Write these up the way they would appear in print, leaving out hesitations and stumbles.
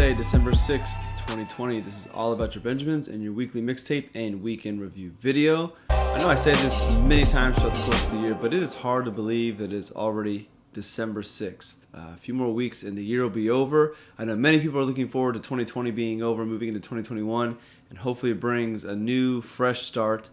Wednesday, December 6th, 2020. This is All About Your Benjamins and your weekly mixtape and weekend review video. I know I say this many times throughout the course of the year, but it is hard to believe that it's already December 6th. A few more weeks and the year will be over. I know many people are looking forward to 2020 being over, moving into 2021, and hopefully it brings a new, fresh start.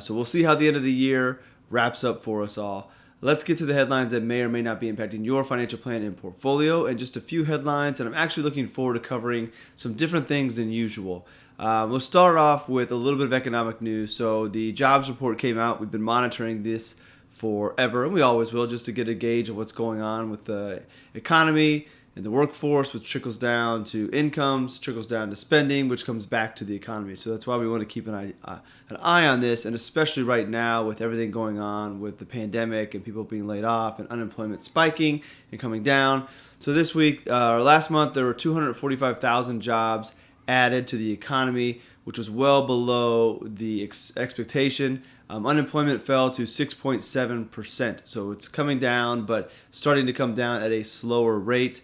So we'll see how the end of the year wraps up for us all. Let's get to the headlines that may or may not be impacting your financial plan and portfolio, and just a few headlines, and I'm actually looking forward to covering some different things than usual. We'll start off with a little bit of economic news. So the jobs report came out. We've been monitoring this forever, and we always will, just to get a gauge of what's going on with the economy and the workforce, which trickles down to incomes, trickles down to spending, which comes back to the economy. So that's why we want to keep an eye on this, and especially right now with everything going on with the pandemic and people being laid off and unemployment spiking and coming down. So this week, or last month, there were 245,000 jobs added to the economy, which was well below the expectation. Unemployment fell to 6.7%. So it's coming down, but starting to come down at a slower rate.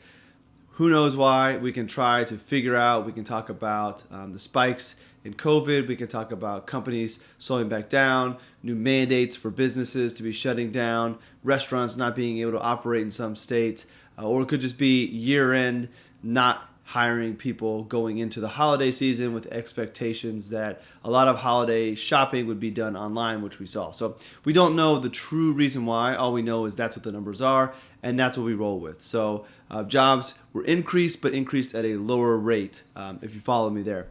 Who knows why? We can try to figure out. We can talk about the spikes in COVID. We can talk about companies slowing back down, new mandates for businesses to be shutting down, restaurants not being able to operate in some states, or it could just be year-end not hiring people going into the holiday season with expectations that a lot of holiday shopping would be done online, which we saw. So we don't know the true reason why. All we know is that's what the numbers are, and that's what we roll with. So jobs were increased, but increased at a lower rate, if you follow me there.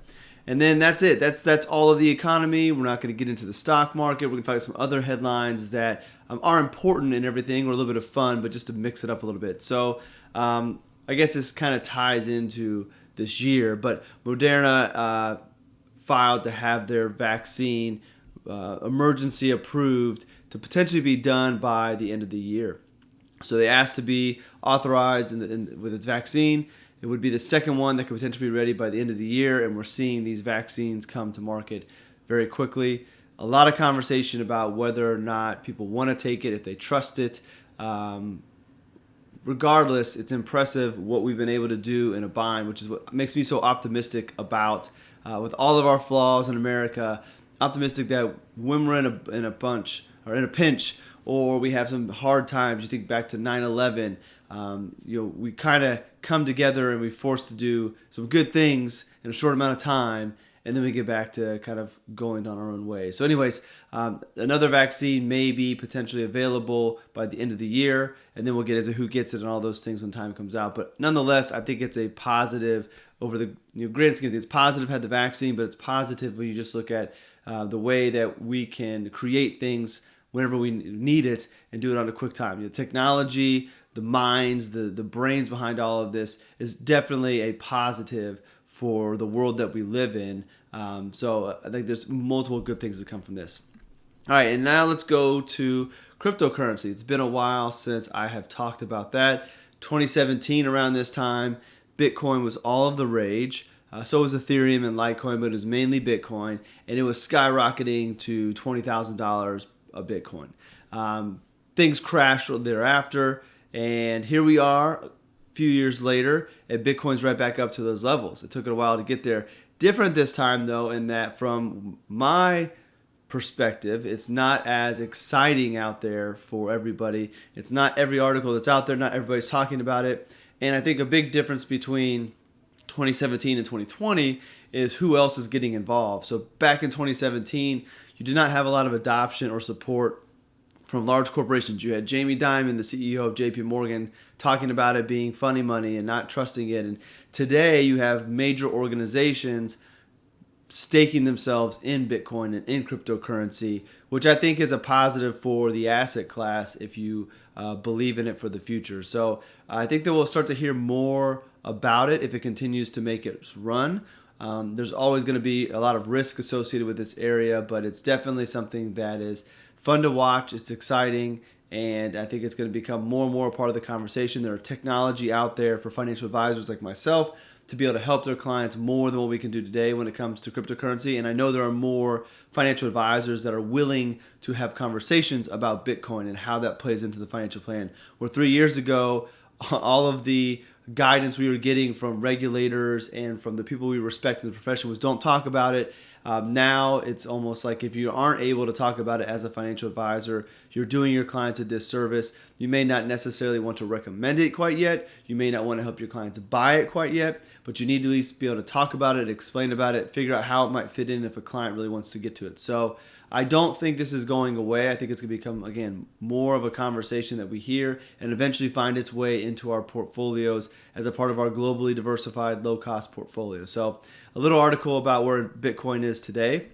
And then that's it. That's all of the economy. We're not going to get into the stock market. We're going to talk about some other headlines that are important and everything, or a little bit of fun, but just to mix it up a little bit. So I guess this kind of ties into this year, but Moderna filed to have their vaccine emergency approved to potentially be done by the end of the year. So they asked to be authorized with its vaccine. It would be the second one that could potentially be ready by the end of the year, and we're seeing these vaccines come to market very quickly. A lot of conversation about whether or not people want to take it, if they trust it. Regardless, it's impressive what we've been able to do in a bind, which is what makes me so optimistic about, with all of our flaws in America, optimistic that when we're in a pinch, or we have some hard times. You think back to 9/11, we kind of come together and we're forced to do some good things in a short amount of time, and then we get back to kind of going on our own way. So anyways, another vaccine may be potentially available by the end of the year, and then we'll get into who gets it and all those things when time comes out. But nonetheless, I think it's a positive over the grand scheme of things. It's positive had the vaccine, but it's positive when you just look at the way that we can create things whenever we need it and do it on a quick time. The technology, the minds, the brains behind all of this is definitely a positive for the world that we live in. So I think there's multiple good things that come from this. All right, and now let's go to cryptocurrency. It's been a while since I have talked about that. 2017, around this time, Bitcoin was all of the rage. So was Ethereum and Litecoin, but it was mainly Bitcoin, and it was skyrocketing to $20,000 a Bitcoin. Things crashed thereafter, and here we are a few years later, and Bitcoin's right back up to those levels. It took it a while to get there. Different this time, though, in that from my perspective, it's not as exciting out there for everybody. It's not every article that's out there. Not everybody's talking about it. And I think a big difference between 2017 and 2020 is who else is getting involved. So back in 2017, you did not have a lot of adoption or support from large corporations. You had Jamie Dimon, the CEO of JP Morgan, talking about it being funny money and not trusting it. And today you have major organizations staking themselves in Bitcoin and in cryptocurrency, which I think is a positive for the asset class if you believe in it for the future. So I think that we'll start to hear more about it if it continues to make its run. There's always going to be a lot of risk associated with this area, but it's definitely something that is fun to watch. It's exciting, and I think it's going to become more and more a part of the conversation. There are technology out there for financial advisors like myself to be able to help their clients more than what we can do today when it comes to cryptocurrency. And I know there are more financial advisors that are willing to have conversations about Bitcoin and how that plays into the financial plan. Where 3 years ago, all of the guidance we were getting from regulators and from the people we respect in the profession was don't talk about it. Now it's almost like if you aren't able to talk about it as a financial advisor, you're doing your clients a disservice. You may not necessarily want to recommend it quite yet. You may not want to help your clients buy it quite yet, but you need to at least be able to talk about it, explain about it, figure out how it might fit in if a client really wants to get to it. So I don't think this is going away. I think it's going to become, again, more of a conversation that we hear and eventually find its way into our portfolios as a part of our globally diversified, low-cost portfolio. So a little article about where Bitcoin is today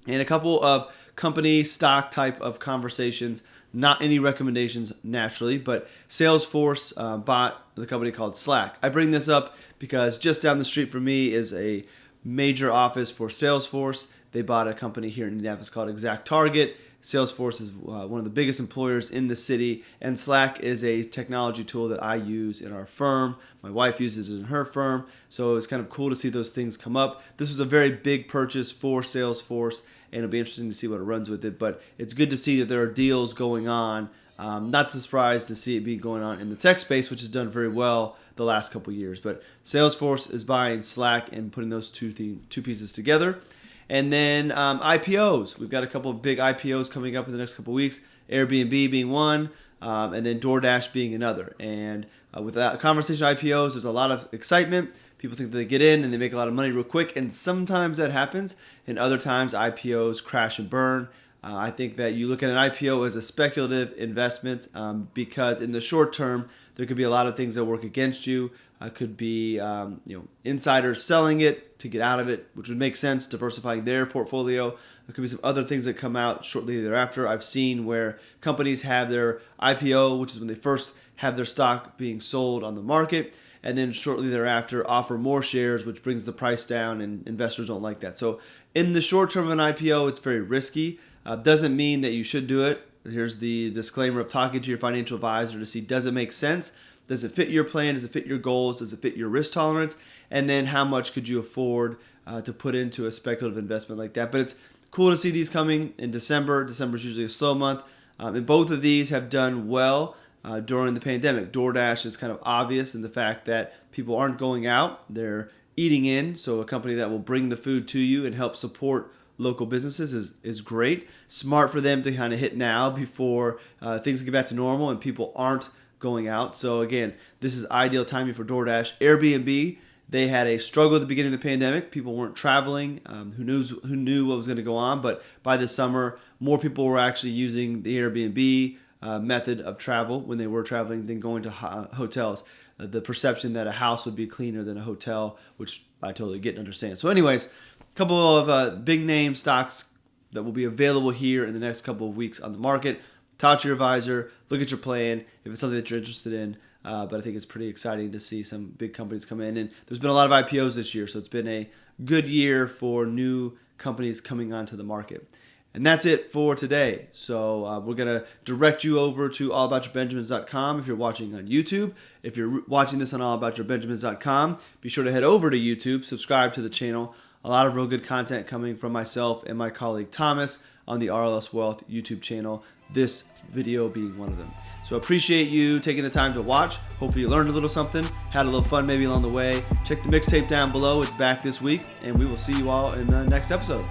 and a couple of company stock type of conversations. Not any recommendations naturally, but Salesforce bought the company called Slack. I bring this up because just down the street from me is a major office for Salesforce. They bought a company here in Indianapolis called ExactTarget. Salesforce is one of the biggest employers in the city, and Slack is a technology tool that I use in our firm. My wife uses it in her firm, so it's kind of cool to see those things come up. This was a very big purchase for Salesforce, and it'll be interesting to see what it runs with it, but it's good to see that there are deals going on. Not surprised to see it be going on in the tech space, which has done very well the last couple of years. But Salesforce is buying Slack and putting those two pieces together. And then IPOs. We've got a couple of big IPOs coming up in the next couple of weeks. Airbnb being one, and then DoorDash being another. And with that conversation of IPOs, there's a lot of excitement. People think that they get in and they make a lot of money real quick. And sometimes that happens. And other times IPOs crash and burn. I think that you look at an IPO as a speculative investment because in the short term, there could be a lot of things that work against you. Could be insiders selling it to get out of it, which would make sense, diversifying their portfolio. There could be some other things that come out shortly thereafter. I've seen where companies have their IPO, which is when they first have their stock being sold on the market, and then shortly thereafter offer more shares, which brings the price down, and investors don't like that. So in the short term of an IPO, it's very risky. Doesn't mean that you should do it. Here's the disclaimer of talking to your financial advisor to see, does it make sense? Does it fit your plan? Does it fit your goals? Does it fit your risk tolerance? And then how much could you afford to put into a speculative investment like that? But it's cool to see these coming in December. December is usually a slow month. And both of these have done well during the pandemic. DoorDash is kind of obvious in the fact that people aren't going out. They're eating in. So a company that will bring the food to you and help support local businesses is great. Smart for them to kind of hit now before things get back to normal and people aren't going out. So again, this is ideal timing for DoorDash. Airbnb, they had a struggle at the beginning of the pandemic. People weren't traveling. Who knew what was going to go on? But by the summer, more people were actually using the Airbnb method of travel when they were traveling than going to hotels. The perception that a house would be cleaner than a hotel, which I totally get and understand. So anyways, a couple of big name stocks that will be available here in the next couple of weeks on the market. Talk to your advisor, look at your plan if it's something that you're interested in. But I think it's pretty exciting to see some big companies come in. And there's been a lot of IPOs this year, so it's been a good year for new companies coming onto the market. And that's it for today. So we're going to direct you over to allaboutyourbenjamins.com if you're watching on YouTube. If you're watching this on allaboutyourbenjamins.com, be sure to head over to YouTube, subscribe to the channel. A lot of real good content coming from myself and my colleague Thomas on the RLS Wealth YouTube channel, this video being one of them. So appreciate you taking the time to watch. Hopefully you learned a little something, had a little fun maybe along the way. Check the mixtape down below. It's back this week, and we will see you all in the next episode.